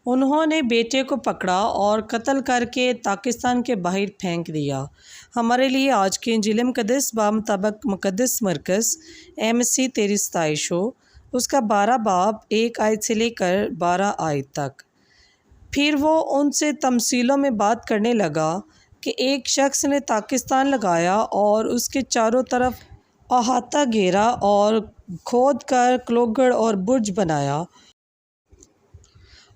انہوں نے بیٹے کو پکڑا اور قتل کر کے پاکستان کے باہر پھینک دیا۔ ہمارے لیے آج کے انجیل مقدس بمطابق مقدس مرکز MSC 13 ہو، اس کا 12 باب 1 آیت سے لے کر 12 آیت تک۔ پھر وہ ان سے تمثیلوں میں بات کرنے لگا کہ ایک شخص نے پاکستان لگایا اور اس کے چاروں طرف احاطہ گھیرا اور کھود کر کلوگڑ اور برج بنایا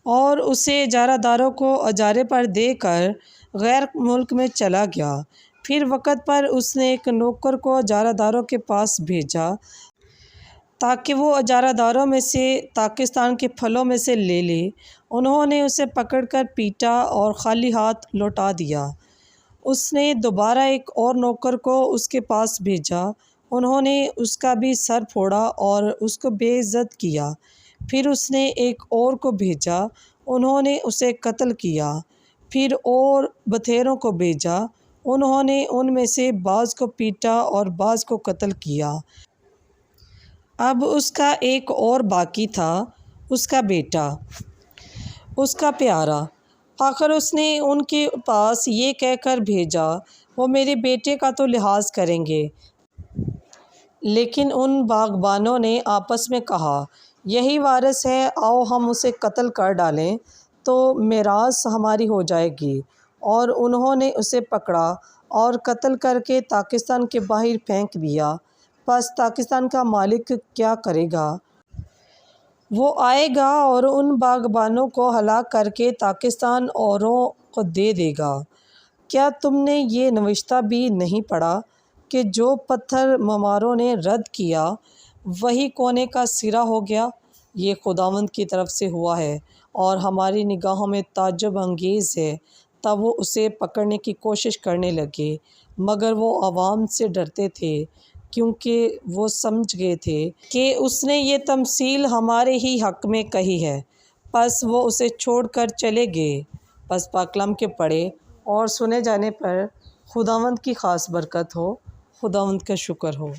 اور اسے اجارہ داروں کو اجارے پر دے کر غیر ملک میں چلا گیا۔ پھر وقت پر اس نے ایک نوکر کو اجارہ داروں کے پاس بھیجا تاکہ وہ اجارہ داروں میں سے پاکستان کے پھلوں میں سے لے لے۔ انہوں نے اسے پکڑ کر پیٹا اور خالی ہاتھ لوٹا دیا۔ اس نے دوبارہ ایک اور نوکر کو اس کے پاس بھیجا۔ انہوں نے اس کا بھی سر پھوڑا اور اس کو بے عزت کیا۔ پھر اس نے ایک اور کو بھیجا، انہوں نے اسے قتل کیا۔ پھر اور بتھیروں کو بھیجا، انہوں نے ان میں سے بعض کو پیٹا اور بعض کو قتل کیا۔ اب اس کا ایک اور باقی تھا، اس کا بیٹا، اس کا پیارا۔ آخر اس نے ان کے پاس یہ کہہ کر بھیجا، وہ میرے بیٹے کا تو لحاظ کریں گے۔ لیکن ان باغبانوں نے آپس میں کہا، یہی وارث ہے، آؤ ہم اسے قتل کر ڈالیں تو میراث ہماری ہو جائے گی۔ اور انہوں نے اسے پکڑا اور قتل کر کے پاکستان کے باہر پھینک دیا۔ پس پاکستان کا مالک کیا کرے گا؟ وہ آئے گا اور ان باغبانوں کو ہلاک کر کے پاکستان اوروں کو دے دے گا۔ کیا تم نے یہ نوشتہ بھی نہیں پڑھا کہ جو پتھر معماروں نے رد کیا وہی کونے کا سرا ہو گیا؟ یہ خداوند کی طرف سے ہوا ہے اور ہماری نگاہوں میں تعجب انگیز ہے۔ تب وہ اسے پکڑنے کی کوشش کرنے لگے، مگر وہ عوام سے ڈرتے تھے کیونکہ وہ سمجھ گئے تھے کہ اس نے یہ تمثیل ہمارے ہی حق میں کہی ہے۔ پس وہ اسے چھوڑ کر چلے گئے۔ پس پاک کلام کے پڑھے اور سنے جانے پر خداوند کی خاص برکت ہو۔ خداوند کا شکر ہو۔